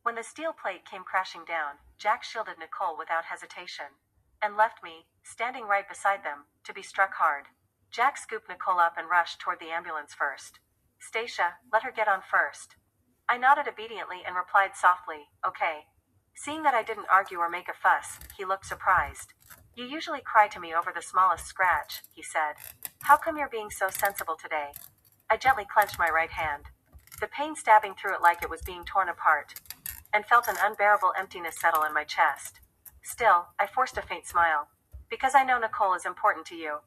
When the steel plate came crashing down, Jack shielded Nicole without hesitation and left me, standing right beside them, to be struck hard. Jack scooped Nicole up and rushed toward the ambulance first. Stacia, let her get on first. I nodded obediently and replied softly, okay. Seeing that I didn't argue or make a fuss, he looked surprised. You usually cry to me over the smallest scratch, he said. How come you're being so sensible today? I gently clenched my right hand, the pain stabbing through it like it was being torn apart, and felt an unbearable emptiness settle in my chest. Still, I forced a faint smile. Because I know Nicole is important to you.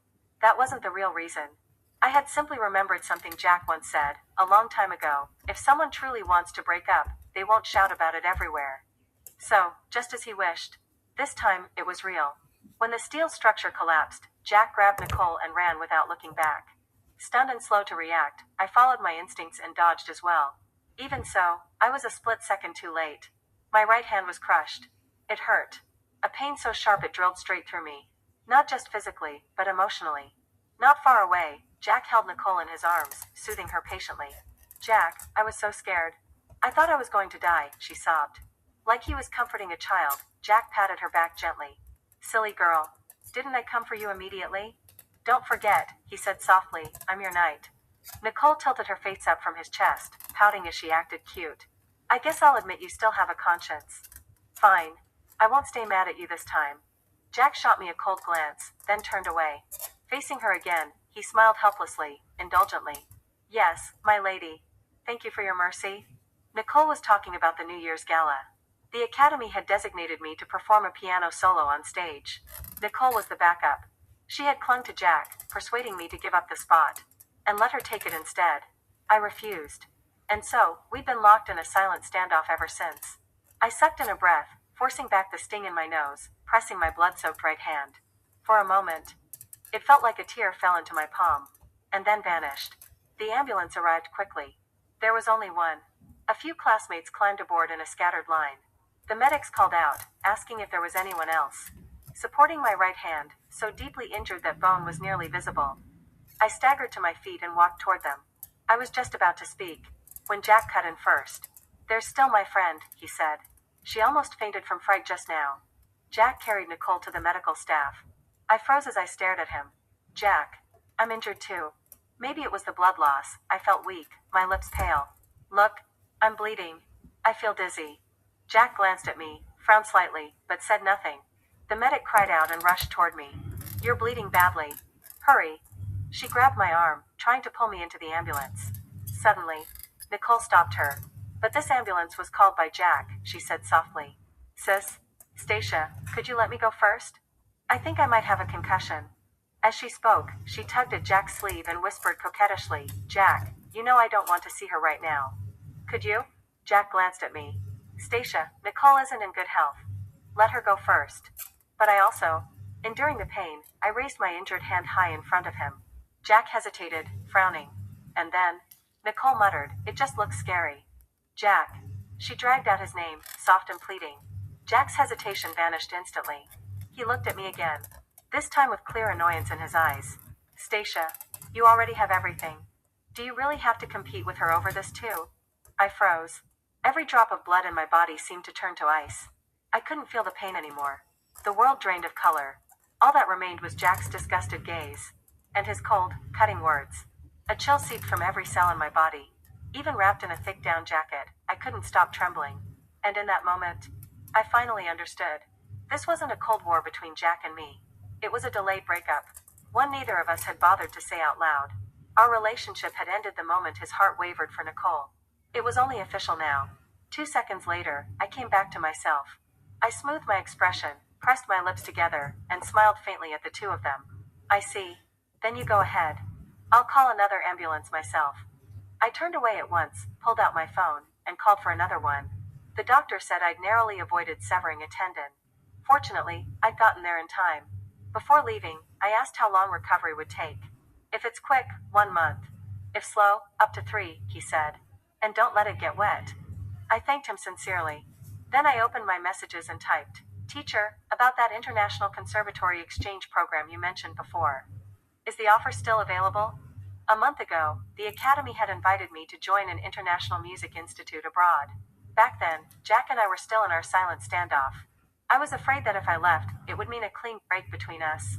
That wasn't the real reason. I had simply remembered something Jack once said, a long time ago. If someone truly wants to break up, they won't shout about it everywhere. So, just as he wished. This time, it was real. When the steel structure collapsed, Jack grabbed Nicole and ran without looking back. Stunned and slow to react, I followed my instincts and dodged as well. Even so, I was a split second too late. My right hand was crushed. It hurt. A pain so sharp it drilled straight through me. Not just physically, but emotionally. Not far away, Jack held Nicole in his arms, soothing her patiently. Jack, I was so scared. I thought I was going to die, she sobbed. Like he was comforting a child, Jack patted her back gently. Silly girl. Didn't I come for you immediately? Don't forget, he said softly, I'm your knight. Nicole tilted her face up from his chest, pouting as she acted cute. I guess I'll admit you still have a conscience. Fine. I won't stay mad at you this time. Jack shot me a cold glance, then turned away. Facing her again, he smiled helplessly, indulgently. Yes, my lady. Thank you for your mercy. Nicole was talking about the New Year's gala. The Academy had designated me to perform a piano solo on stage. Nicole was the backup. She had clung to Jack, persuading me to give up the spot and let her take it instead. I refused. And so, we'd been locked in a silent standoff ever since. I sucked in a breath, forcing back the sting in my nose, pressing my blood-soaked right hand. For a moment, it felt like a tear fell into my palm, and then vanished. The ambulance arrived quickly. There was only one. A few classmates climbed aboard in a scattered line. The medics called out, asking if there was anyone else. Supporting my right hand, so deeply injured that bone was nearly visible, I staggered to my feet and walked toward them. I was just about to speak, when Jack cut in first. There's still my friend, he said. She almost fainted from fright just now. Jack carried Nicole to the medical staff. I froze as I stared at him. Jack, I'm injured too. Maybe it was the blood loss. I felt weak, my lips pale. Look, I'm bleeding. I feel dizzy. Jack glanced at me, frowned slightly, but said nothing. The medic cried out and rushed toward me. You're bleeding badly. Hurry. She grabbed my arm, trying to pull me into the ambulance. Suddenly, Nicole stopped her. But this ambulance was called by Jack, she said softly. Sis, Stacia, could you let me go first? I think I might have a concussion. As she spoke, she tugged at Jack's sleeve and whispered coquettishly, Jack, you know I don't want to see her right now. Could you? Jack glanced at me. Stacia, Nicole isn't in good health. Let her go first. But I also, enduring the pain, I raised my injured hand high in front of him. Jack hesitated, frowning. And then, Nicole muttered, it just looks scary. Jack. She dragged out his name, soft and pleading. Jack's hesitation vanished instantly. He looked at me again, this time with clear annoyance in his eyes. Stacia, you already have everything. Do you really have to compete with her over this too? I froze. Every drop of blood in my body seemed to turn to ice. I couldn't feel the pain anymore. The world drained of color. All that remained was Jack's disgusted gaze, and his cold, cutting words. A chill seeped from every cell in my body. Even wrapped in a thick down jacket, I couldn't stop trembling. And in that moment, I finally understood. This wasn't a cold war between Jack and me. It was a delayed breakup. One neither of us had bothered to say out loud. Our relationship had ended the moment his heart wavered for Nicole. It was only official now. 2 seconds later, I came back to myself. I smoothed my expression, pressed my lips together, and smiled faintly at the two of them. I see. Then you go ahead. I'll call another ambulance myself. I turned away at once, pulled out my phone, and called for another one. The doctor said I'd narrowly avoided severing a tendon. Fortunately, I'd gotten there in time. Before leaving, I asked how long recovery would take. If it's quick, 1 month. If slow, up to 3, he said. And don't let it get wet. I thanked him sincerely. Then I opened my messages and typed, Teacher, about that International Conservatory Exchange program you mentioned before. Is the offer still available? A month ago, the Academy had invited me to join an international music institute abroad. Back then, Jack and I were still in our silent standoff. I was afraid that if I left, it would mean a clean break between us.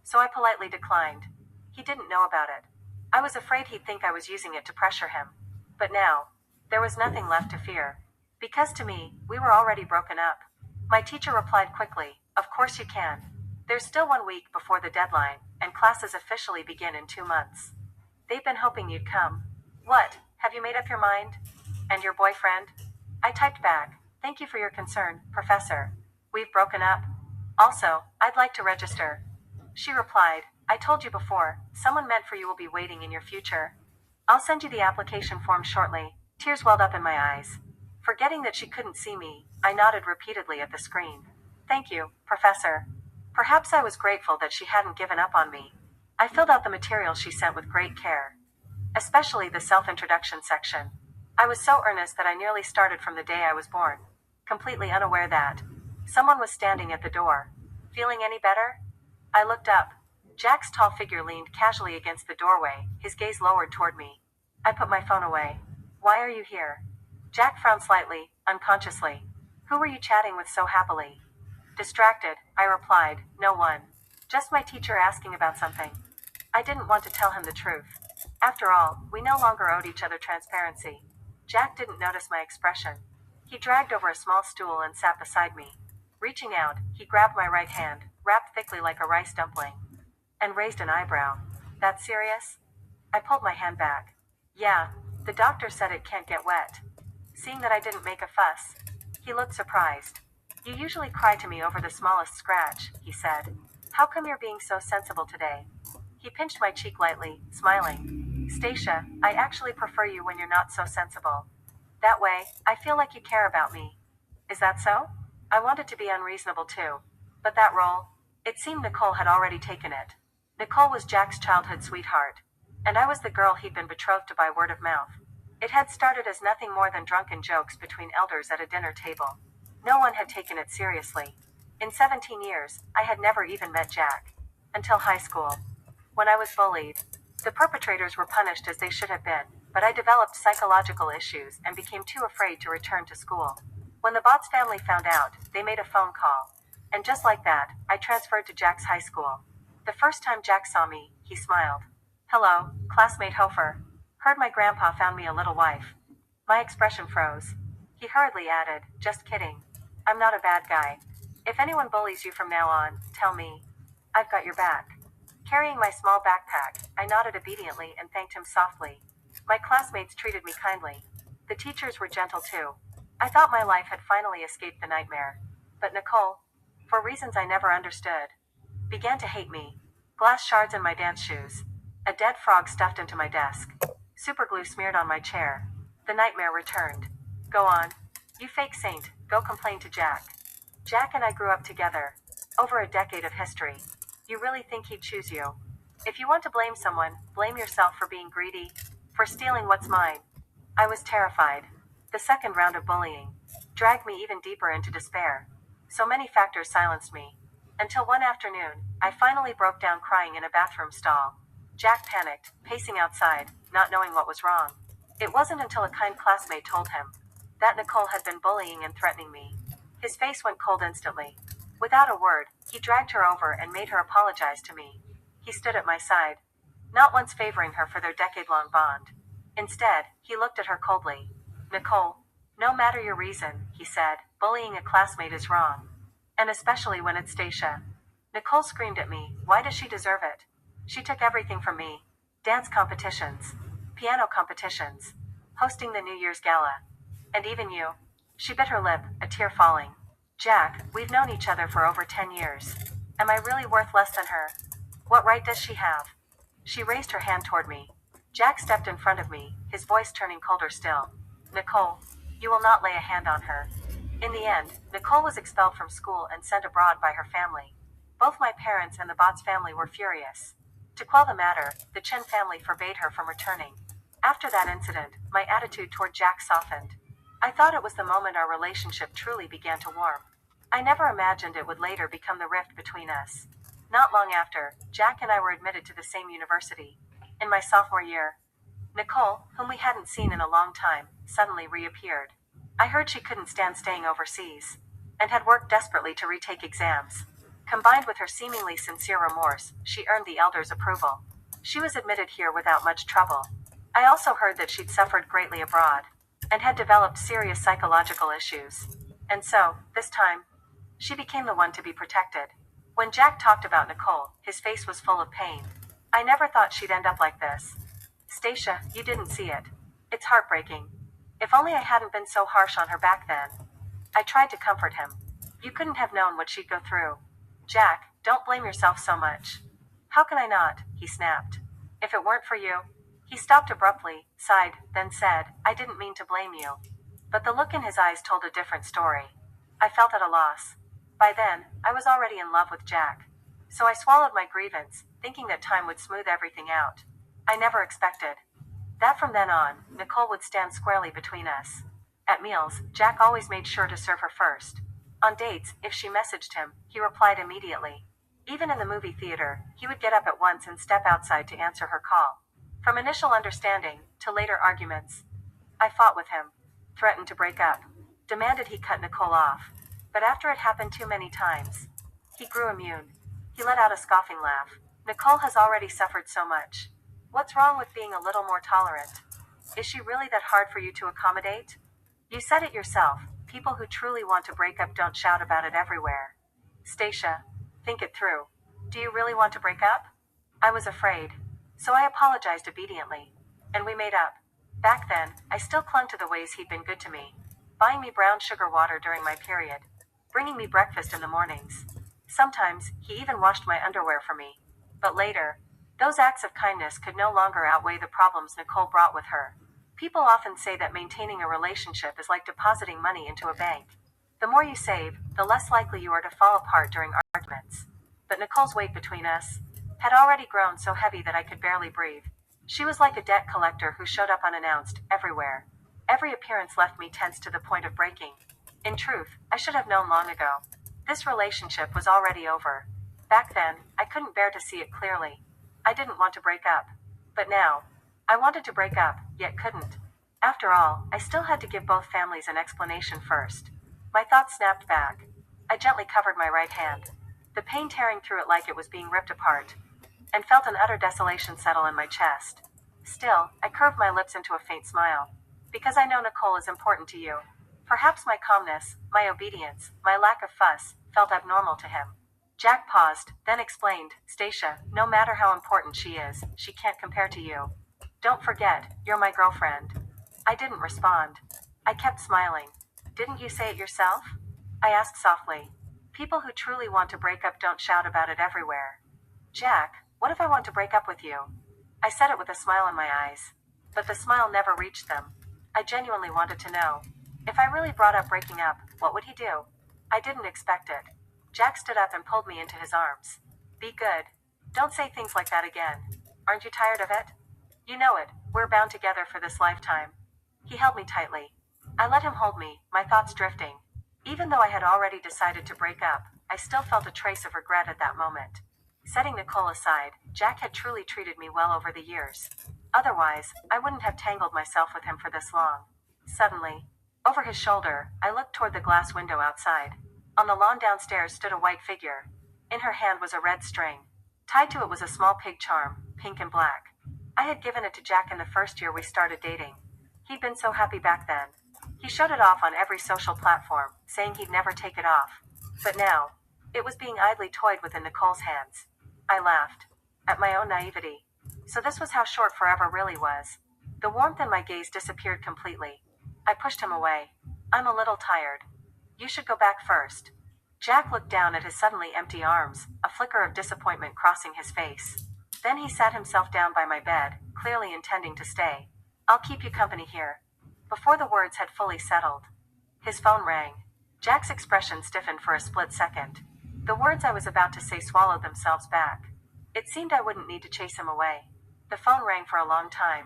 So I politely declined. He didn't know about it. I was afraid he'd think I was using it to pressure him. But now, there was nothing left to fear. Because to me, we were already broken up. My teacher replied quickly, "Of course you can. There's still 1 week before the deadline, and classes officially begin in 2 months. They've been hoping you'd come. What, have you made up your mind? And your boyfriend?" I typed back, "Thank you for your concern, Professor. We've broken up. Also, I'd like to register." She replied, "I told you before, someone meant for you will be waiting in your future. I'll send you the application form shortly." Tears welled up in my eyes. Forgetting that she couldn't see me, I nodded repeatedly at the screen. "Thank you, Professor." Perhaps I was grateful that she hadn't given up on me. I filled out the material she sent with great care, especially the self-introduction section. I was so earnest that I nearly started from the day I was born, completely unaware that someone was standing at the door. "Feeling any better?" I looked up. Jack's tall figure leaned casually against the doorway, his gaze lowered toward me. I put my phone away. "Why are you here?" Jack frowned slightly, unconsciously. "Who were you chatting with so happily?" Distracted, I replied, "No one. Just my teacher asking about something." I didn't want to tell him the truth. After all, we no longer owed each other transparency. Jack didn't notice my expression. He dragged over a small stool and sat beside me. Reaching out, he grabbed my right hand, wrapped thickly like a rice dumpling, and raised an eyebrow. "That serious?" I pulled my hand back. "Yeah, the doctor said it can't get wet." Seeing that I didn't make a fuss, he looked surprised. "You usually cry to me over the smallest scratch," he said. "How come you're being so sensible today?" He pinched my cheek lightly, smiling. "Stacia, I actually prefer you when you're not so sensible. That way, I feel like you care about me." "Is that so?" I wanted to be unreasonable too. But that role, it seemed Nicole had already taken it. Nicole was Jack's childhood sweetheart, and I was the girl he'd been betrothed to by word of mouth. It had started as nothing more than drunken jokes between elders at a dinner table. No one had taken it seriously. In 17 years, I had never even met Jack. Until high school, when I was bullied. The perpetrators were punished as they should have been, but I developed psychological issues and became too afraid to return to school. When the Botts family found out, they made a phone call. And just like that, I transferred to Jack's high school. The first time Jack saw me, he smiled. "Hello, classmate Hofer. Heard my grandpa found me a little wife." My expression froze. He hurriedly added, "Just kidding. I'm not a bad guy. If anyone bullies you from now on, tell me. I've got your back." Carrying my small backpack, I nodded obediently and thanked him softly. My classmates treated me kindly. The teachers were gentle too. I thought my life had finally escaped the nightmare. But Nicole, for reasons I never understood, began to hate me. Glass shards in my dance shoes. A dead frog stuffed into my desk. Superglue smeared on my chair. The nightmare returned. "Go on. You fake saint, go complain to Jack." Jack and I grew up together. Over a decade of history. You really think he'd choose you? If you want to blame someone, blame yourself for being greedy, for stealing what's mine. I was terrified. The second round of bullying dragged me even deeper into despair. So many factors silenced me. Until one afternoon, I finally broke down crying in a bathroom stall. Jack panicked, pacing outside, not knowing what was wrong. It wasn't until a kind classmate told him that Nicole had been bullying and threatening me. His face went cold instantly. Without a word, he dragged her over and made her apologize to me. He stood at my side, not once favoring her for their decade-long bond. Instead, he looked at her coldly. "Nicole, no matter your reason," he said, "bullying a classmate is wrong. And especially when it's Stacia." Nicole screamed at me, "Why does she deserve it? She took everything from me. Dance competitions, piano competitions, hosting the New Year's gala. And even you." She bit her lip, a tear falling. "Jack, we've known each other for over 10 years. Am I really worth less than her? What right does she have?" She raised her hand toward me. Jack stepped in front of me, his voice turning colder still. "Nicole, you will not lay a hand on her." In the end, Nicole was expelled from school and sent abroad by her family. Both my parents and the Botts family were furious. To quell the matter, the Chen family forbade her from returning. After that incident, my attitude toward Jack softened. I thought it was the moment our relationship truly began to warm. I never imagined it would later become the rift between us. Not long after, Jack and I were admitted to the same university. In my sophomore year, Nicole, whom we hadn't seen in a long time, suddenly reappeared. I heard she couldn't stand staying overseas, and had worked desperately to retake exams. Combined with her seemingly sincere remorse, she earned the elders' approval. She was admitted here without much trouble. I also heard that she'd suffered greatly abroad, and had developed serious psychological issues. And so, this time, she became the one to be protected. When Jack talked about Nicole, his face was full of pain. I never thought she'd end up like this. Stacia, you didn't see it. It's heartbreaking. If only I hadn't been so harsh on her back then. I tried to comfort him. You couldn't have known what she'd go through. Jack, don't blame yourself so much. How can I not? He snapped. If it weren't for you. He stopped abruptly, sighed, then said, I didn't mean to blame you. But the look in his eyes told a different story. I felt at a loss. By then, I was already in love with Jack. So I swallowed my grievance, thinking that time would smooth everything out. I never expected that from then on, Nicole would stand squarely between us. At meals, Jack always made sure to serve her first. On dates, if she messaged him, he replied immediately. Even in the movie theater, he would get up at once and step outside to answer her call. From initial understanding, to later arguments, I fought with him, threatened to break up, demanded he cut Nicole off. But after it happened too many times, he grew immune. He let out a scoffing laugh. Nicole has already suffered so much. What's wrong with being a little more tolerant? Is she really that hard for you to accommodate? You said it yourself. People who truly want to break up don't shout about it everywhere. Stacia, think it through. Do you really want to break up? I was afraid. So I apologized obediently. And we made up. Back then, I still clung to the ways he'd been good to me. Buying me brown sugar water during my period. Bringing me breakfast in the mornings. Sometimes, he even washed my underwear for me. But later, those acts of kindness could no longer outweigh the problems Nicole brought with her. People often say that maintaining a relationship is like depositing money into a bank. The more you save, the less likely you are to fall apart during arguments. But Nicole's weight between us had already grown so heavy that I could barely breathe. She was like a debt collector who showed up unannounced, everywhere. Every appearance left me tense to the point of breaking. In truth, I should have known long ago. This relationship was already over. Back then, I couldn't bear to see it clearly. I didn't want to break up. But now, I wanted to break up, yet couldn't. After all, I still had to give both families an explanation first. My thoughts snapped back. I gently covered my right hand, the pain tearing through it like it was being ripped apart, and felt an utter desolation settle in my chest. Still, I curved my lips into a faint smile. Because I know Nicole is important to you. Perhaps my calmness, my obedience, my lack of fuss, felt abnormal to him. Jack paused, then explained, Stacia, no matter how important she is, she can't compare to you. Don't forget, you're my girlfriend. I didn't respond. I kept smiling. Didn't you say it yourself? I asked softly. People who truly want to break up don't shout about it everywhere. Jack, what if I want to break up with you? I said it with a smile in my eyes. But the smile never reached them. I genuinely wanted to know. If I really brought up breaking up, what would he do? I didn't expect it. Jack stood up and pulled me into his arms. Be good. Don't say things like that again. Aren't you tired of it? You know it, we're bound together for this lifetime. He held me tightly. I let him hold me, my thoughts drifting. Even though I had already decided to break up, I still felt a trace of regret at that moment. Setting Nicole aside, Jack had truly treated me well over the years. Otherwise, I wouldn't have tangled myself with him for this long. Suddenly, over his shoulder, I looked toward the glass window outside. On the lawn downstairs stood a white figure. In her hand was a red string. Tied to it was a small pig charm, pink and black. I had given it to Jack in the first year we started dating. He'd been so happy back then. He showed it off on every social platform, saying he'd never take it off. But now, it was being idly toyed with in Nicole's hands. I laughed. At my own naivety. So this was how short forever really was. The warmth in my gaze disappeared completely. I pushed him away. I'm a little tired. You should go back first. Jack looked down at his suddenly empty arms, a flicker of disappointment crossing his face. Then he sat himself down by my bed, clearly intending to stay. I'll keep you company here. Before the words had fully settled, his phone rang. Jack's expression stiffened for a split second. The words I was about to say swallowed themselves back. It seemed I wouldn't need to chase him away. The phone rang for a long time.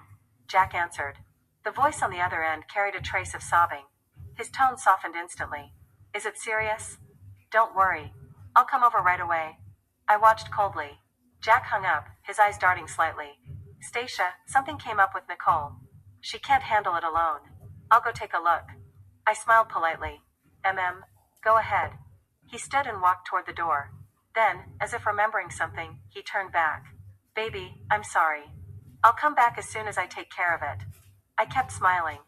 Jack answered. The voice on the other end carried a trace of sobbing. His tone softened instantly. Is it serious? Don't worry. I'll come over right away. I watched coldly. Jack hung up, his eyes darting slightly. Stacia, something came up with Nicole. She can't handle it alone. I'll go take a look. I smiled politely. Go ahead. He stood and walked toward the door. Then, as if remembering something, he turned back. Baby, I'm sorry. I'll come back as soon as I take care of it. I kept smiling.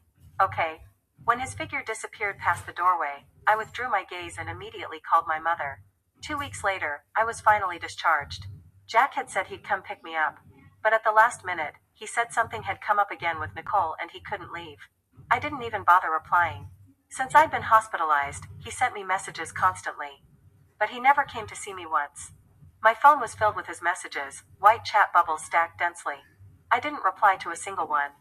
Okay. When his figure disappeared past the doorway, I withdrew my gaze and immediately called my mother. 2 weeks later, I was finally discharged. Jack had said he'd come pick me up, but at the last minute, he said something had come up again with Nicole and he couldn't leave. I didn't even bother replying. Since I'd been hospitalized, he sent me messages constantly. But he never came to see me once. My phone was filled with his messages, white chat bubbles stacked densely. I didn't reply to a single one.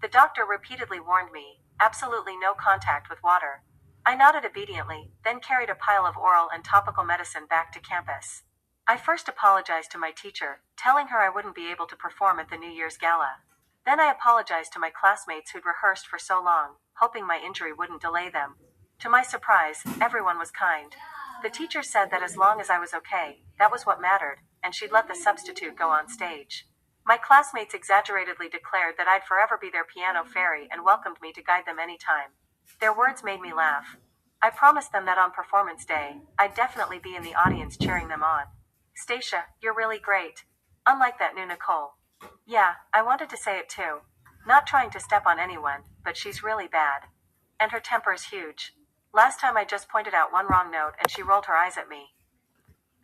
The doctor repeatedly warned me, absolutely no contact with water. I nodded obediently, then carried a pile of oral and topical medicine back to campus. I first apologized to my teacher, telling her I wouldn't be able to perform at the New Year's gala. Then I apologized to my classmates who'd rehearsed for so long, hoping my injury wouldn't delay them. To my surprise, everyone was kind. The teacher said that as long as I was okay, that was what mattered, and she'd let the substitute go on stage. My classmates exaggeratedly declared that I'd forever be their piano fairy and welcomed me to guide them anytime. Their words made me laugh. I promised them that on performance day, I'd definitely be in the audience cheering them on. Stacia, you're really great. Unlike that new Nicole. Yeah, I wanted to say it too. Not trying to step on anyone, but she's really bad. And her temper's huge. Last time I just pointed out one wrong note and she rolled her eyes at me.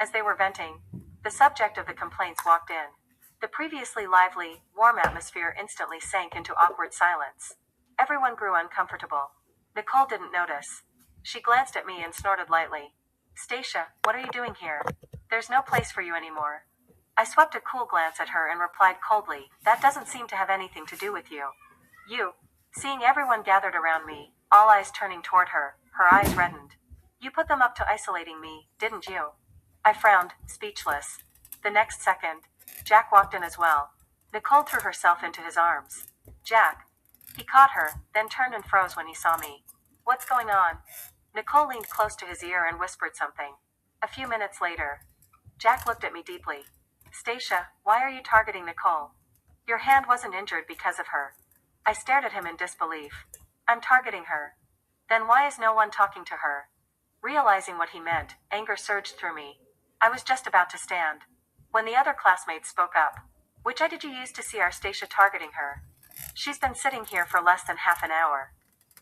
As they were venting, the subject of the complaints walked in. The previously lively, warm atmosphere instantly sank into awkward silence. Everyone grew uncomfortable. Nicole didn't notice. She glanced at me and snorted lightly. Stacia, what are you doing here? There's no place for you anymore. I swept a cool glance at her and replied coldly, that doesn't seem to have anything to do with you. You. Seeing everyone gathered around me, all eyes turning toward her, her eyes reddened. You put them up to isolating me, didn't you? I frowned, speechless. The next second, Jack walked in as well. Nicole threw herself into his arms. Jack. He caught her, then turned and froze when he saw me. What's going on? Nicole leaned close to his ear and whispered something. A few minutes later, Jack looked at me deeply. Stacia, why are you targeting Nicole? Your hand wasn't injured because of her. I stared at him in disbelief. I'm targeting her. Then why is no one talking to her? Realizing what he meant, anger surged through me. I was just about to stand, when the other classmates spoke up. Which eye did you use to see our Stacia targeting her? She's been sitting here for less than half an hour.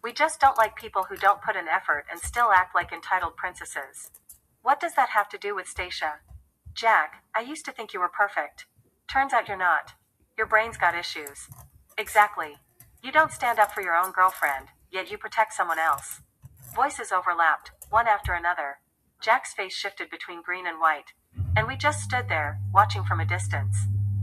We just don't like people who don't put in effort and still act like entitled princesses. What does that have to do with Stacia? Jack, I used to think you were perfect. Turns out you're not. Your brain's got issues. Exactly. You don't stand up for your own girlfriend, yet you protect someone else. Voices overlapped, one after another. Jack's face shifted between green and white, and we just stood there, watching from a distance.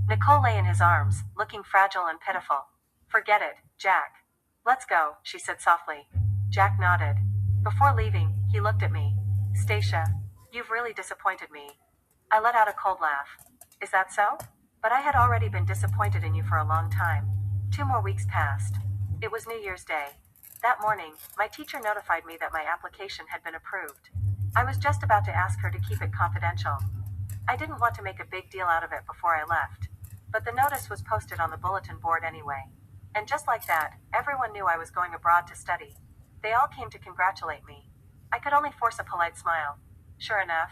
Nicole lay in his arms, looking fragile and pitiful. Forget it, Jack. Let's go, she said softly. Jack nodded. Before leaving, he looked at me. Stacia, you've really disappointed me. I let out a cold laugh. Is that so? But I had already been disappointed in you for a long time. 2 more weeks passed. It was New Year's Day. That morning, my teacher notified me that my application had been approved. I was just about to ask her to keep it confidential. I didn't want to make a big deal out of it before I left, but the notice was posted on the bulletin board anyway. And just like that, everyone knew I was going abroad to study. They all came to congratulate me. I could only force a polite smile. Sure enough,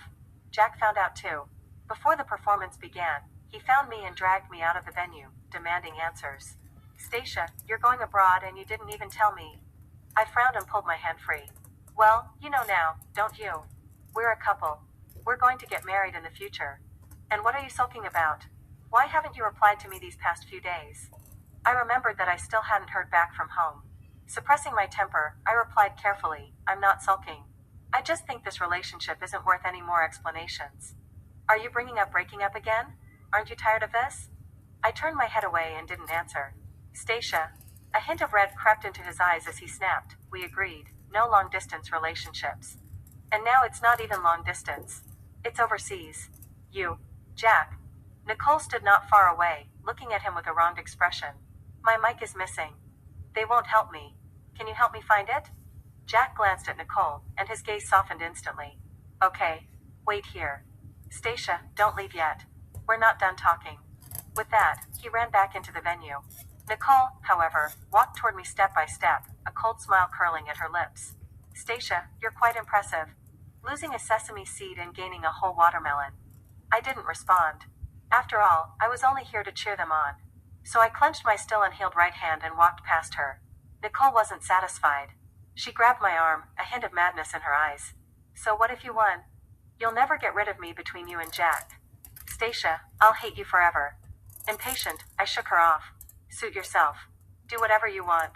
Jack found out too. Before the performance began, he found me and dragged me out of the venue, demanding answers. Stacia, you're going abroad and you didn't even tell me. I frowned and pulled my hand free. Well, you know now, don't you? We're a couple. We're going to get married in the future. And what are you sulking about? Why haven't you replied to me these past few days? I remembered that I still hadn't heard back from home. Suppressing my temper, I replied carefully, I'm not sulking. I just think this relationship isn't worth any more explanations. Are you bringing up breaking up again? Aren't you tired of this? I turned my head away and didn't answer. Stacia. A hint of red crept into his eyes as he snapped. We agreed. No long-distance relationships. And now it's not even long distance. It's overseas. You. Jack. Nicole stood not far away, looking at him with a wronged expression. My mic is missing. They won't help me. Can you help me find it? Jack glanced at Nicole, and his gaze softened instantly. Okay. Wait here. Stacia, don't leave yet. We're not done talking. With that, he ran back into the venue. Nicole, however, walked toward me step by step, a cold smile curling at her lips. Stacia, you're quite impressive. Losing a sesame seed and gaining a whole watermelon. I didn't respond. After all, I was only here to cheer them on. So I clenched my still unhealed right hand and walked past her. Nicole wasn't satisfied. She grabbed my arm, a hint of madness in her eyes. So what if you won? You'll never get rid of me between you and Jack. Stacia, I'll hate you forever. Impatient, I shook her off. Suit yourself. Do whatever you want.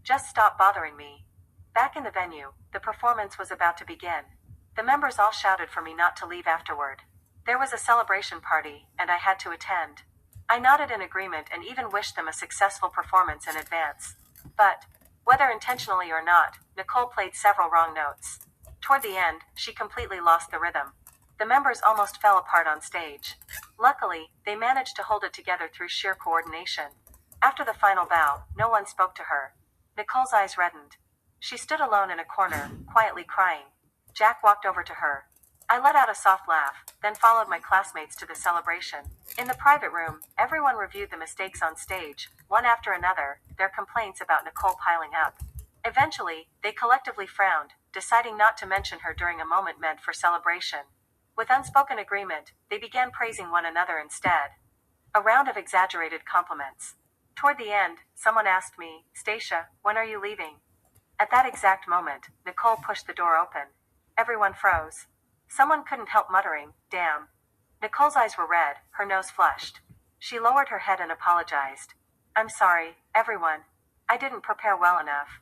Just stop bothering me. Back in the venue, the performance was about to begin. The members all shouted for me not to leave afterward. There was a celebration party, and I had to attend. I nodded in agreement and even wished them a successful performance in advance. But, whether intentionally or not, Nicole played several wrong notes. Toward the end, she completely lost the rhythm. The members almost fell apart on stage. Luckily, they managed to hold it together through sheer coordination. After the final bow, no one spoke to her. Nicole's eyes reddened. She stood alone in a corner, quietly crying. Jack walked over to her. I let out a soft laugh, then followed my classmates to the celebration. In the private room, everyone reviewed the mistakes on stage, one after another, their complaints about Nicole piling up. Eventually, they collectively frowned, deciding not to mention her during a moment meant for celebration. With unspoken agreement, they began praising one another instead. A round of exaggerated compliments. Toward the end, someone asked me, Stacia, when are you leaving? At that exact moment, Nicole pushed the door open. Everyone froze. Someone couldn't help muttering, damn. Nicole's eyes were red, her nose flushed. She lowered her head and apologized. I'm sorry, everyone. I didn't prepare well enough.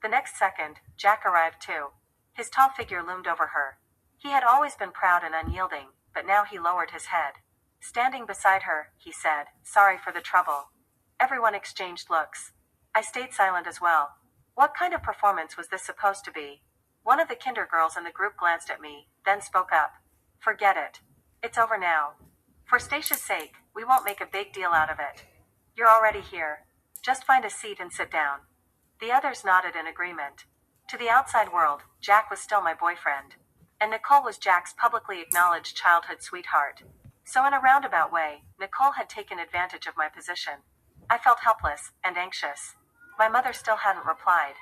The next second, Jack arrived too. His tall figure loomed over her. He had always been proud and unyielding, but now he lowered his head. Standing beside her, he said, sorry for the trouble. Everyone exchanged looks. I stayed silent as well. What kind of performance was this supposed to be? One of the kinder girls in the group glanced at me, then spoke up. Forget it. It's over now. For Stacia's sake, we won't make a big deal out of it. You're already here. Just find a seat and sit down. The others nodded in agreement. To the outside world, Jack was still my boyfriend. And Nicole was Jack's publicly acknowledged childhood sweetheart. So in a roundabout way, Nicole had taken advantage of my position. I felt helpless and anxious. My mother still hadn't replied.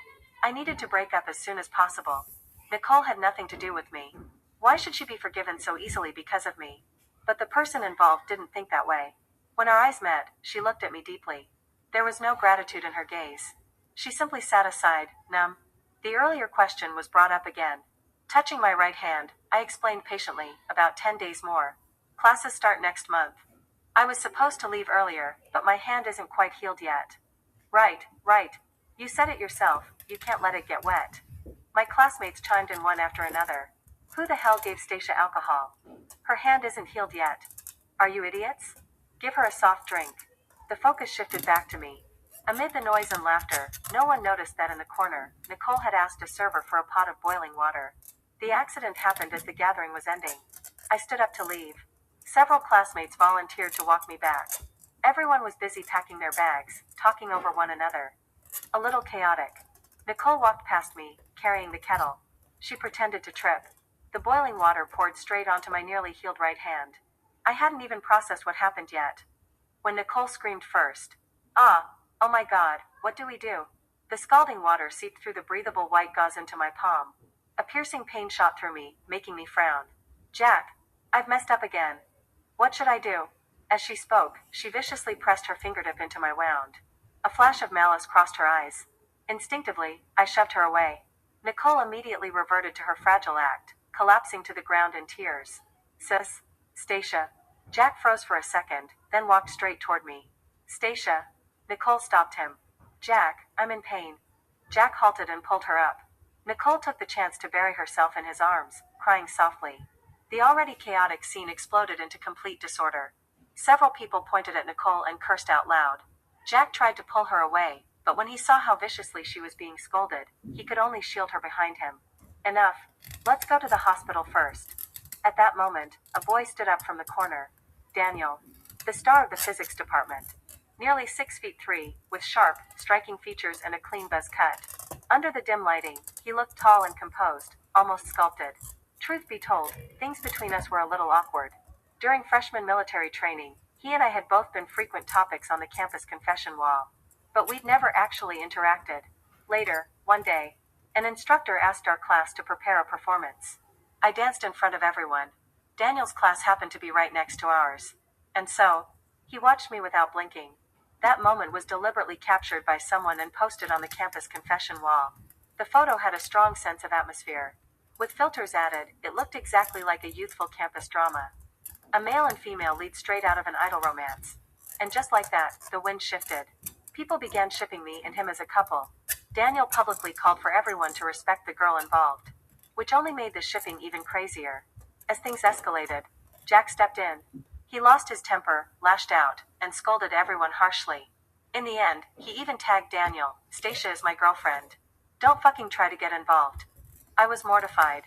I needed to break up as soon as possible. Nicole had nothing to do with me. Why should she be forgiven so easily because of me? But the person involved didn't think that way. When our eyes met, she looked at me deeply. There was no gratitude in her gaze. She simply sat aside, numb. The earlier question was brought up again. Touching my right hand, I explained patiently, about 10 days more. Classes start next month. I was supposed to leave earlier, but my hand isn't quite healed yet. Right. You said it yourself, you can't let it get wet. My classmates chimed in one after another. Who the hell gave Stacia alcohol? Her hand isn't healed yet. Are you idiots? Give her a soft drink. The focus shifted back to me. Amid the noise and laughter, no one noticed that in the corner, Nicole had asked a server for a pot of boiling water. The accident happened as the gathering was ending. I stood up to leave. Several classmates volunteered to walk me back. Everyone was busy packing their bags, talking over one another. A little chaotic. Nicole walked past me, carrying the kettle. She pretended to trip. The boiling water poured straight onto my nearly healed right hand. I hadn't even processed what happened yet. When Nicole screamed first. Oh my God, what do we do? The scalding water seeped through the breathable white gauze into my palm. A piercing pain shot through me, making me frown. Jack, I've messed up again. What should I do? As she spoke, she viciously pressed her fingertip into my wound. A flash of malice crossed her eyes. Instinctively, I shoved her away. Nicole immediately reverted to her fragile act, collapsing to the ground in tears. Sis, Stacia. Jack froze for a second, then walked straight toward me. Stacia. Nicole stopped him. Jack, I'm in pain. Jack halted and pulled her up. Nicole took the chance to bury herself in his arms, crying softly. The already chaotic scene exploded into complete disorder. Several people pointed at Nicole and cursed out loud. Jack tried to pull her away, but when he saw how viciously she was being scolded, he could only shield her behind him. Enough. Let's go to the hospital first. At that moment, a boy stood up from the corner. Daniel. The star of the physics department. Nearly 6'3", with sharp, striking features and a clean buzz cut. Under the dim lighting, he looked tall and composed, almost sculpted. Truth be told, things between us were a little awkward. During freshman military training, he and I had both been frequent topics on the campus confession wall. But we'd never actually interacted. Later, one day, An instructor asked our class to prepare a performance. I danced in front of everyone. Daniel's class happened to be right next to ours. And so, he watched me without blinking. That moment was deliberately captured by someone and posted on the campus confession wall. The photo had a strong sense of atmosphere. With filters added, it looked exactly like a youthful campus drama. A male and female lead straight out of an idol romance. And just like that, the wind shifted. People began shipping me and him as a couple. Daniel publicly called for everyone to respect the girl involved, which only made the shipping even crazier. As things escalated, Jack stepped in. He lost his temper, lashed out, and scolded everyone harshly. In the end, he even tagged Daniel. "Stacia is my girlfriend. Don't fucking try to get involved." I was mortified.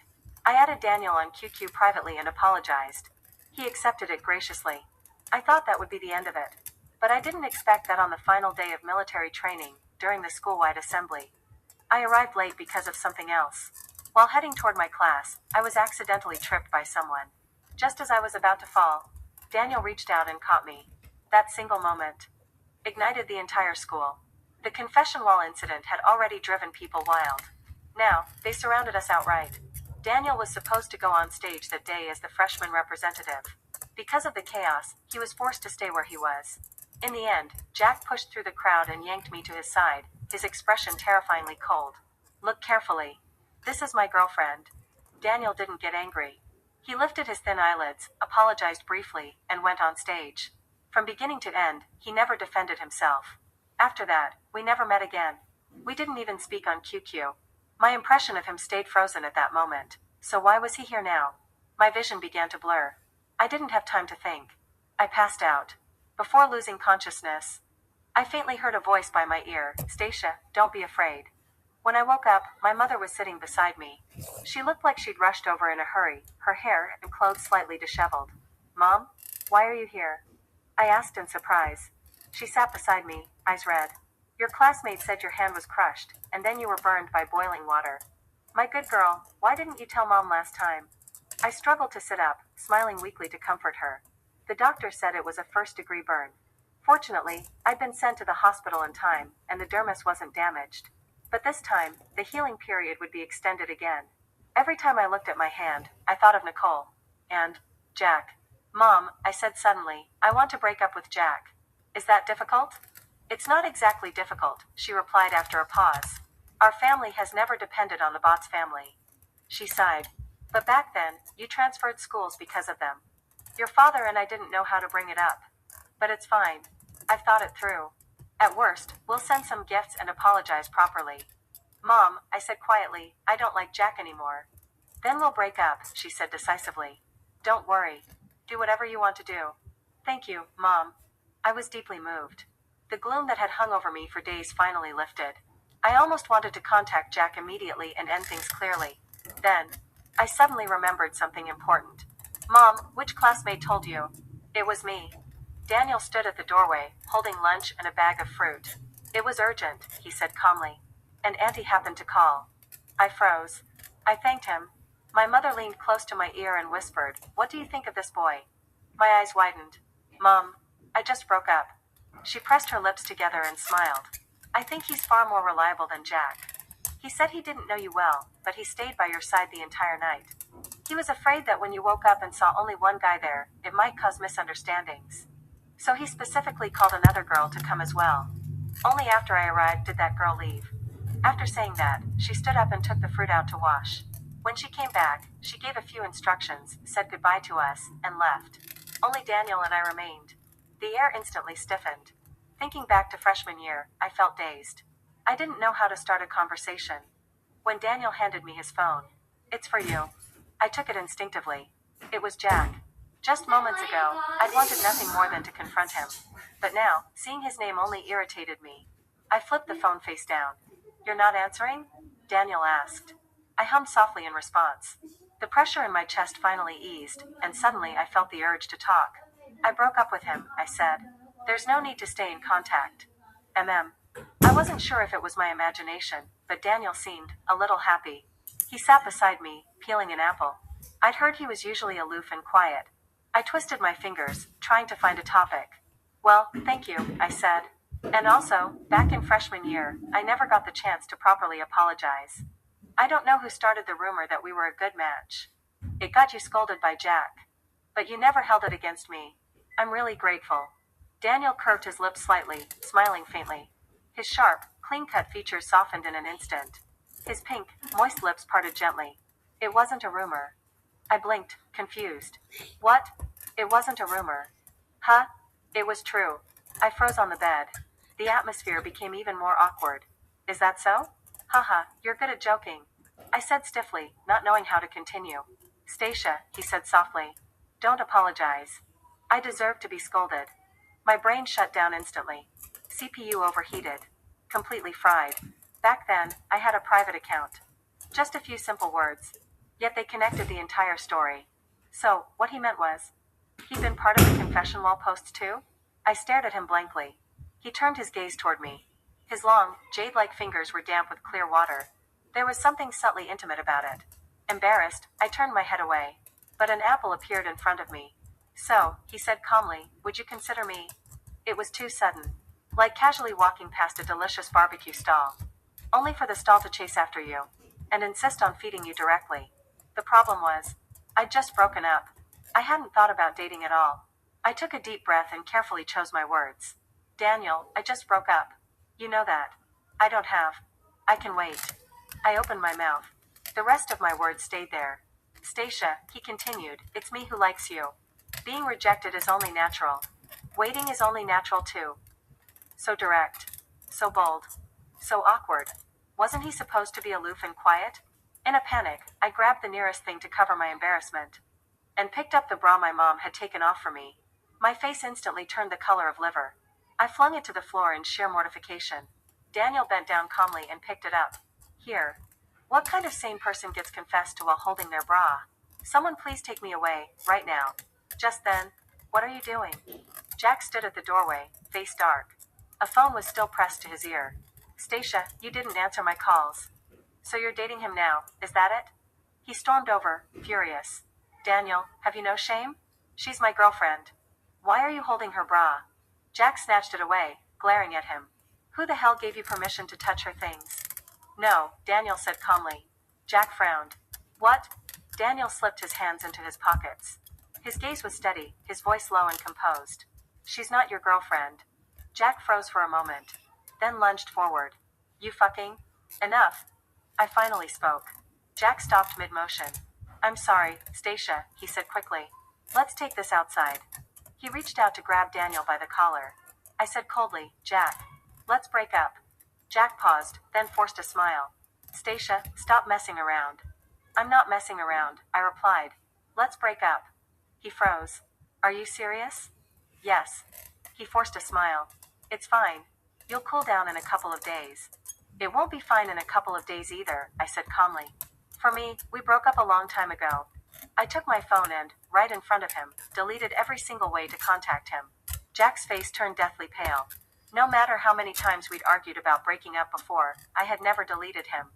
I added Daniel on QQ privately and apologized. He accepted it graciously. I thought that would be the end of it. But I didn't expect that on the final day of military training, during the school-wide assembly. I arrived late because of something else. While heading toward my class, I was accidentally tripped by someone. Just as I was about to fall, Daniel reached out and caught me. That single moment ignited the entire school. The confession wall incident had already driven people wild. Now, they surrounded us outright. Daniel was supposed to go on stage that day as the freshman representative. Because of the chaos, he was forced to stay where he was. In the end, Jack pushed through the crowd and yanked me to his side, his expression terrifyingly cold. "Look carefully. This is my girlfriend." Daniel didn't get angry. He lifted his thin eyelids, apologized briefly, and went on stage. From beginning to end, he never defended himself. After that, we never met again. We didn't even speak on QQ. My impression of him stayed frozen at that moment. So why was he here now? My vision began to blur. I didn't have time to think. I passed out. Before losing consciousness, I faintly heard a voice by my ear. "Stacia, don't be afraid." When I woke up, my mother was sitting beside me. She looked like she'd rushed over in a hurry, her hair and clothes slightly disheveled. "Mom, why are you here?" I asked in surprise. She sat beside me, eyes red. "Your classmate said your hand was crushed, and then you were burned by boiling water." "My good girl, why didn't you tell Mom last time?" I struggled to sit up, smiling weakly to comfort her. The doctor said it was a first-degree burn. Fortunately, I'd been sent to the hospital in time, and the dermis wasn't damaged. But this time, the healing period would be extended again. Every time I looked at my hand, I thought of Nicole. And Jack. "Mom," I said suddenly, "I want to break up with Jack." "Is that difficult?" "It's not exactly difficult," she replied after a pause. "Our family has never depended on the Botts family." She sighed. "But back then, you transferred schools because of them. Your father and I didn't know how to bring it up. But it's fine. I've thought it through. At worst, we'll send some gifts and apologize properly." "Mom," I said quietly, "I don't like Jack anymore." "Then we'll break up," she said decisively. "Don't worry. Do whatever you want to do." "Thank you, Mom." I was deeply moved. The gloom that had hung over me for days finally lifted. I almost wanted to contact Jack immediately and end things clearly. Then, I suddenly remembered something important. "Mom, which classmate told you?" "It was me." Daniel stood at the doorway, holding lunch and a bag of fruit. "It was urgent," he said calmly. "And Auntie happened to call." I froze. I thanked him. My mother leaned close to my ear and whispered, "What do you think of this boy?" My eyes widened. "Mom, I just broke up." She pressed her lips together and smiled. "I think he's far more reliable than Jack. He said he didn't know you well, but he stayed by your side the entire night. He was afraid that when you woke up and saw only one guy there, it might cause misunderstandings. So he specifically called another girl to come as well. Only after I arrived did that girl leave." After saying that, she stood up and took the fruit out to wash. When she came back, she gave a few instructions, said goodbye to us, and left. Only Daniel and I remained. The air instantly stiffened. Thinking back to freshman year, I felt dazed. I didn't know how to start a conversation. When Daniel handed me his phone, "It's for you." I took it instinctively. It was Jack. Just moments ago, I'd wanted nothing more than to confront him. But now, seeing his name only irritated me. I flipped the phone face down. "You're not answering?" Daniel asked. I hummed softly in response. The pressure in my chest finally eased, and suddenly I felt the urge to talk. "I broke up with him," I said. "There's no need to stay in contact." I wasn't sure if it was my imagination, but Daniel seemed a little happy. He sat beside me, peeling an apple. I'd heard he was usually aloof and quiet. I twisted my fingers, trying to find a topic. "Well, thank you," I said. "And also, back in freshman year, I never got the chance to properly apologize." I don't know who started the rumor that we were a good match. It got you scolded by Jack. But you never held it against me. I'm really grateful. Daniel curved his lips slightly, smiling faintly. His sharp, clean-cut features softened in an instant. His pink, moist lips parted gently. It wasn't a rumor. I blinked, confused. What? It wasn't a rumor. Huh? It was true. I froze on the bed. The atmosphere became even more awkward. Is that so? Haha, you're good at joking. I said stiffly, not knowing how to continue. Stacia, he said softly. Don't apologize. I deserve to be scolded. My brain shut down instantly. CPU overheated. Completely fried. Back then, I had a private account. Just a few simple words. Yet they connected the entire story. So, what he meant was, he'd been part of the confession wall posts too? I stared at him blankly. He turned his gaze toward me. His long, jade-like fingers were damp with clear water. There was something subtly intimate about it. Embarrassed, I turned my head away. But an apple appeared in front of me. So, he said calmly, would you consider me? It was too sudden. Like casually walking past a delicious barbecue stall. Only for the stall to chase after you. And insist on feeding you directly. The problem was, I'd just broken up. I hadn't thought about dating at all. I took a deep breath and carefully chose my words. Daniel, I just broke up. You know that. I don't have. I can wait. I opened my mouth. The rest of my words stayed there. Stacia, he continued, it's me who likes you. Being rejected is only natural. Waiting is only natural too. So direct. So bold. So awkward. Wasn't he supposed to be aloof and quiet? In a panic, I grabbed the nearest thing to cover my embarrassment. And picked up the bra my mom had taken off for me. My face instantly turned the color of liver. I flung it to the floor in sheer mortification. Daniel bent down calmly and picked it up. Here. What kind of sane person gets confessed to while holding their bra? Someone please take me away, right now. Just then, what are you doing? Jack stood at the doorway, face dark. A phone was still pressed to his ear. Stacia, you didn't answer my calls. So you're dating him now, is that it? He stormed over, furious. Daniel, have you no shame? She's my girlfriend. Why are you holding her bra? Jack snatched it away, glaring at him. Who the hell gave you permission to touch her things? No, Daniel said calmly. Jack frowned. What? Daniel slipped his hands into his pockets. His gaze was steady, his voice low and composed. She's not your girlfriend. Jack froze for a moment, then lunged forward. You fucking? Enough. I finally spoke. Jack stopped mid-motion. I'm sorry, Stacia, he said quickly. Let's take this outside. He reached out to grab Daniel by the collar. I said coldly, Jack, let's break up. Jack paused, then forced a smile. Stacia, stop messing around. I'm not messing around, I replied. Let's break up. He froze. Are you serious? Yes. He forced a smile. It's fine. You'll cool down in a couple of days. It won't be fine in a couple of days either, I said calmly. For me, we broke up a long time ago. I took my phone and, right in front of him, deleted every single way to contact him. Jack's face turned deathly pale. No matter how many times we'd argued about breaking up before, I had never deleted him.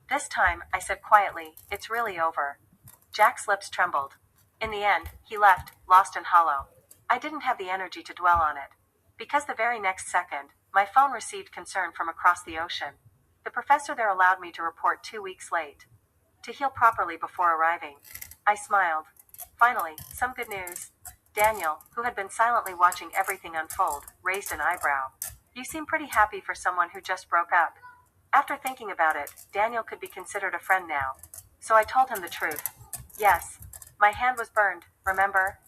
This time, I said quietly, it's really over. Jack's lips trembled. In the end, he left, lost and hollow. I didn't have the energy to dwell on it. Because the very next second, my phone received concern from across the ocean. The professor there allowed me to report 2 weeks late. To heal properly before arriving. I smiled. Finally, some good news. Daniel, who had been silently watching everything unfold, raised an eyebrow. You seem pretty happy for someone who just broke up. After thinking about it, Daniel could be considered a friend now. So I told him the truth. Yes. My hand was burned, remember?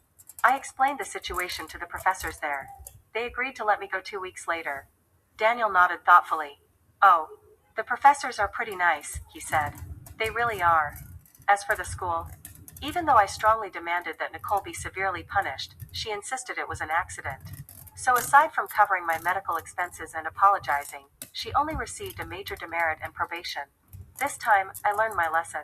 I explained the situation to the professors there. They agreed to let me go 2 weeks later. Daniel nodded thoughtfully. Oh, the professors are pretty nice, he said. They really are. As for the school, even though I strongly demanded that Nicole be severely punished, she insisted it was an accident. So aside from covering my medical expenses and apologizing, she only received a major demerit and probation. This time, I learned my lesson.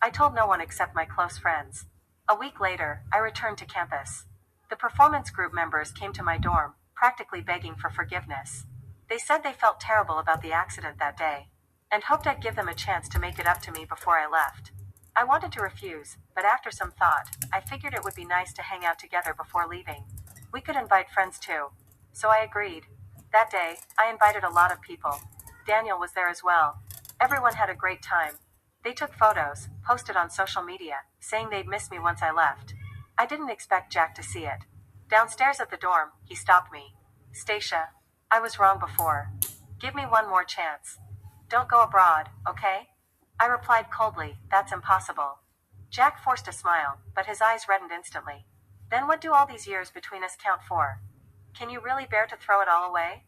I told no one except my close friends. A week later, I returned to campus. The performance group members came to my dorm, practically begging for forgiveness. They said they felt terrible about the accident that day, and hoped I'd give them a chance to make it up to me before I left. I wanted to refuse, but after some thought, I figured it would be nice to hang out together before leaving. We could invite friends too. So I agreed. That day, I invited a lot of people. Daniel was there as well. Everyone had a great time. They took photos, posted on social media, saying they'd miss me once I left. I didn't expect Jack to see it. Downstairs at the dorm, he stopped me. Stacia, I was wrong before. Give me one more chance. Don't go abroad, okay? I replied coldly, that's impossible. Jack forced a smile, but his eyes reddened instantly. Then what do all these years between us count for? Can you really bear to throw it all away?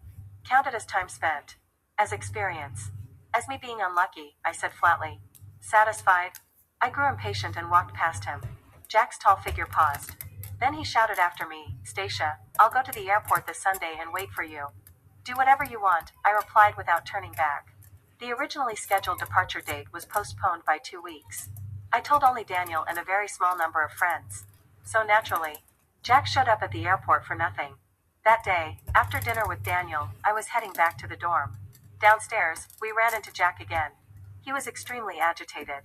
Count it as time spent. As experience. As me being unlucky, I said flatly. Satisfied? I grew impatient and walked past him. Jack's tall figure paused. Then he shouted after me, Stacia, I'll go to the airport this Sunday and wait for you. Do whatever you want, I replied without turning back. The originally scheduled departure date was postponed by 2 weeks. I told only Daniel and a very small number of friends. So naturally, Jack showed up at the airport for nothing. That day, after dinner with Daniel, I was heading back to the dorm. Downstairs, we ran into Jack again. He was extremely agitated.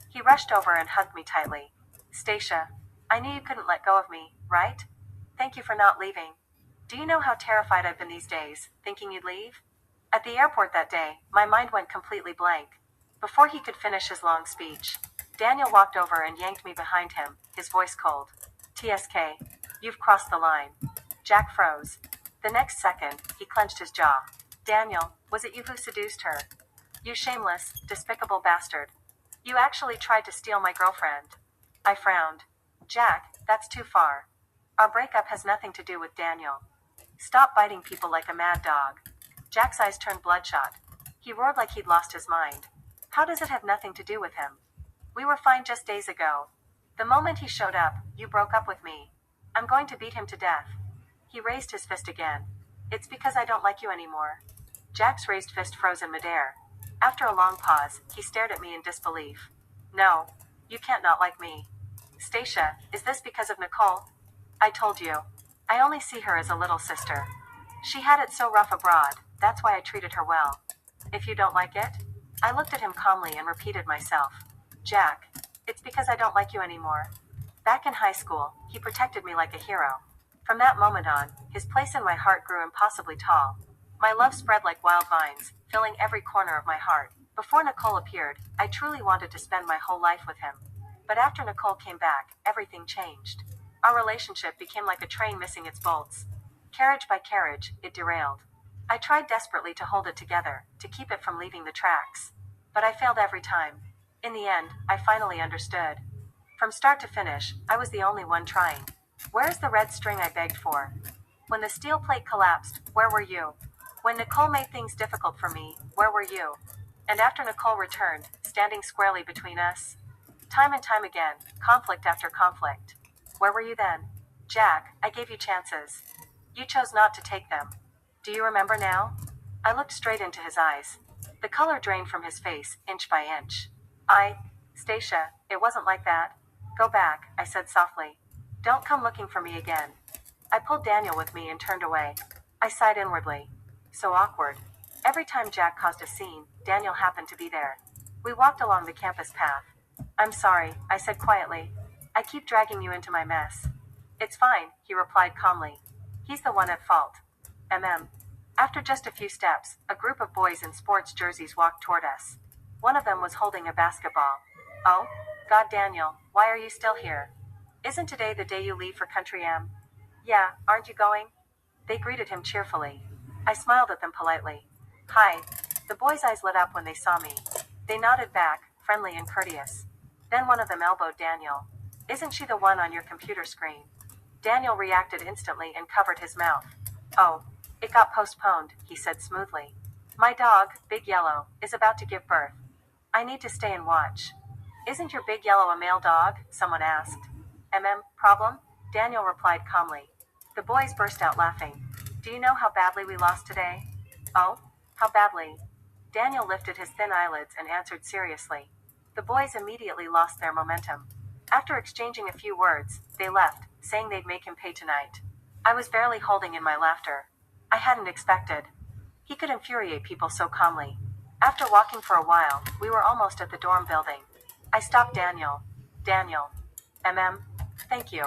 He rushed over and hugged me tightly. Stacia, I knew you couldn't let go of me, right? Thank you for not leaving. Do you know how terrified I've been these days, thinking you'd leave? At the airport that day, my mind went completely blank. Before he could finish his long speech, Daniel walked over and yanked me behind him, his voice cold. TSK, you've crossed the line. Jack froze. The next second, he clenched his jaw. Daniel, was it you who seduced her? You shameless, despicable bastard. You actually tried to steal my girlfriend. I frowned. Jack, that's too far. Our breakup has nothing to do with Daniel. Stop biting people like a mad dog. Jack's eyes turned bloodshot. He roared like he'd lost his mind. How does it have nothing to do with him? We were fine just days ago. The moment he showed up, you broke up with me. I'm going to beat him to death. He raised his fist again. It's because I don't like you anymore. Jack's raised fist froze in midair. After a long pause, he stared at me in disbelief. No, you can't not like me. Stacia, is this because of Nicole? I told you. I only see her as a little sister. She had it so rough abroad, that's why I treated her well. If you don't like it? I looked at him calmly and repeated myself. Jack, it's because I don't like you anymore. Back in high school, he protected me like a hero. From that moment on, his place in my heart grew impossibly tall. My love spread like wild vines, filling every corner of my heart. Before Nicole appeared, I truly wanted to spend my whole life with him. But after Nicole came back, everything changed. Our relationship became like a train missing its bolts. Carriage by carriage, it derailed. I tried desperately to hold it together, to keep it from leaving the tracks. But I failed every time. In the end, I finally understood. From start to finish, I was the only one trying. Where's the red string I begged for? When the steel plate collapsed, where were you? When Nicole made things difficult for me, where were you? And after Nicole returned, standing squarely between us? Time and time again, conflict after conflict. Where were you then? Jack, I gave you chances. You chose not to take them. Do you remember now? I looked straight into his eyes. The color drained from his face, inch by inch. Stacia, it wasn't like that. Go back, I said softly. Don't come looking for me again. I pulled Daniel with me and turned away. I sighed inwardly. So awkward. Every time Jack caused a scene, Daniel happened to be there. We walked along the campus path. I'm sorry, I said quietly. I keep dragging you into my mess. It's fine, he replied calmly. He's the one at fault. After just a few steps, a group of boys in sports jerseys walked toward us. One of them was holding a basketball. Oh, God, Daniel, why are you still here? Isn't today the day you leave for Country M? Yeah, aren't you going? They greeted him cheerfully. I smiled at them politely. Hi. The boys' eyes lit up when they saw me. They nodded back, friendly and courteous. Then one of them elbowed Daniel. Isn't she the one on your computer screen? Daniel reacted instantly and covered his mouth. Oh, it got postponed, he said smoothly. My dog, Big Yellow, is about to give birth. I need to stay and watch. Isn't your Big Yellow a male dog? Someone asked. Problem? Daniel replied calmly. The boys burst out laughing. Do you know how badly we lost today? Oh, how badly? Daniel lifted his thin eyelids and answered seriously. The boys immediately lost their momentum. After exchanging a few words, they left, saying they'd make him pay tonight. I was barely holding in my laughter. I hadn't expected. He could infuriate people so calmly. After walking for a while, we were almost at the dorm building. I stopped Daniel. Daniel. Thank you.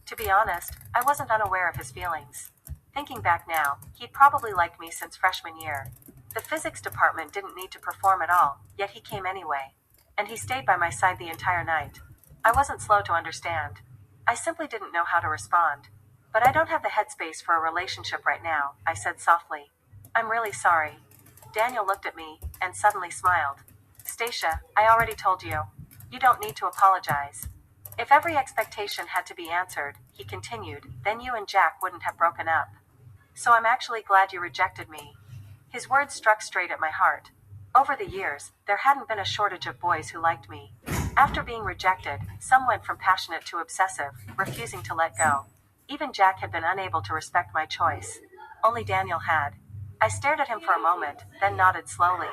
To be honest, I wasn't unaware of his feelings. Thinking back now, he'd probably liked me since freshman year. The physics department didn't need to perform at all, yet he came anyway. and he stayed by my side the entire night. I wasn't slow to understand. I simply didn't know how to respond. But I don't have the headspace for a relationship right now, I said softly. I'm really sorry. Daniel looked at me, and suddenly smiled. Stacia, I already told you. You don't need to apologize. If every expectation had to be answered, he continued, then you and Jack wouldn't have broken up. So I'm actually glad you rejected me. His words struck straight at my heart. Over the years, there hadn't been a shortage of boys who liked me. After being rejected, some went from passionate to obsessive, refusing to let go. Even Jack had been unable to respect my choice. Only Daniel had. I stared at him for a moment, then nodded slowly.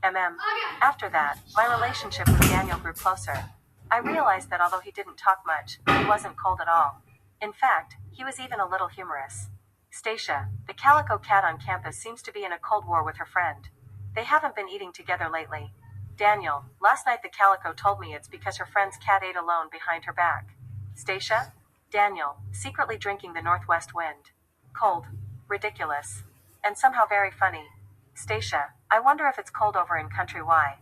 After that, my relationship with Daniel grew closer. I realized that although he didn't talk much, he wasn't cold at all. In fact, he was even a little humorous. Stacia, the calico cat on campus, seems to be in a cold war with her friend. They haven't been eating together lately. Daniel, last night the calico told me it's because her friend's cat ate alone behind her back. Stacia? Daniel, secretly drinking the northwest wind. Cold. Ridiculous. And somehow very funny. Stacia, I wonder if it's cold over in Country Y.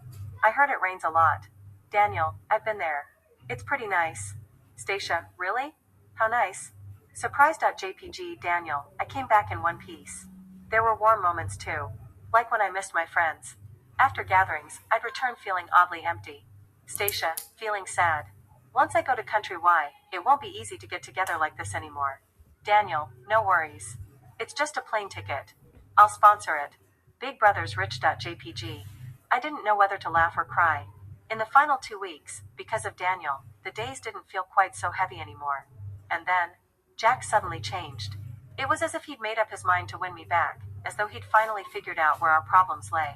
I heard it rains a lot. Daniel, I've been there. It's pretty nice. Stacia, really? How nice. Surprise.jpg. Daniel, I came back in one piece. There were warm moments too. Like when I missed my friends. After gatherings, I'd return feeling oddly empty. Stacia, feeling sad. Once I go to Country Y, it won't be easy to get together like this anymore. Daniel, no worries. It's just a plane ticket. I'll sponsor it. Big Brother's Rich.jpg. I didn't know whether to laugh or cry. In the final 2 weeks, because of Daniel, the days didn't feel quite so heavy anymore. And then, Jack suddenly changed. It was as if he'd made up his mind to win me back, as though he'd finally figured out where our problems lay.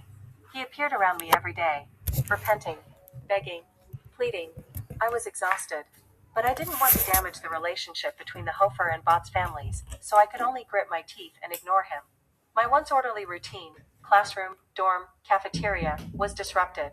He appeared around me every day, repenting, begging, pleading. I was exhausted. But I didn't want to damage the relationship between the Hofer and Botts families, so I could only grit my teeth and ignore him. My once orderly routine, classroom, dorm, cafeteria, was disrupted.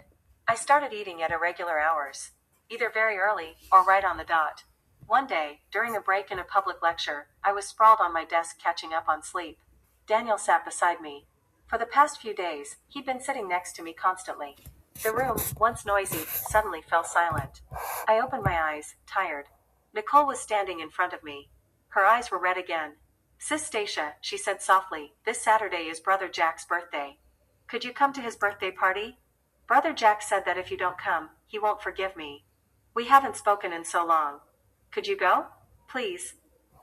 I started eating at irregular hours, either very early or right on the dot. One day, during a break in a public lecture, I was sprawled on my desk catching up on sleep. Daniel sat beside me. For the past few days, he'd been sitting next to me constantly. The room, once noisy, suddenly fell silent. I opened my eyes, tired. Nicole was standing in front of me. Her eyes were red again. Sis Stacia, she said softly, this Saturday is Brother Jack's birthday. Could you come to his birthday party? Brother Jack said that if you don't come, he won't forgive me. We haven't spoken in so long. Could you go? Please.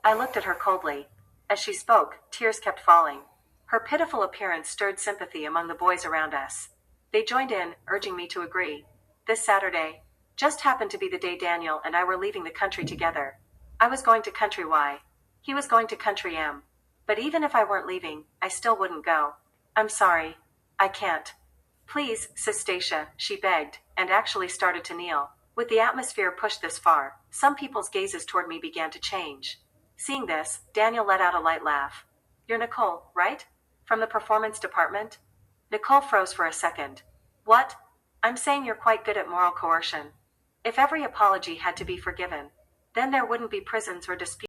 I looked at her coldly. As she spoke, tears kept falling. Her pitiful appearance stirred sympathy among the boys around us. They joined in, urging me to agree. This Saturday just happened to be the day Daniel and I were leaving the country together. I was going to Country Y. He was going to Country M. But even if I weren't leaving, I still wouldn't go. I'm sorry. I can't. Please, Sis Stacia, she begged, and actually started to kneel. With the atmosphere pushed this far, some people's gazes toward me began to change. Seeing this, Daniel let out a light laugh. You're Nicole, right? From the performance department? Nicole froze for a second. What? I'm saying you're quite good at moral coercion. If every apology had to be forgiven, then there wouldn't be prisons or disputes.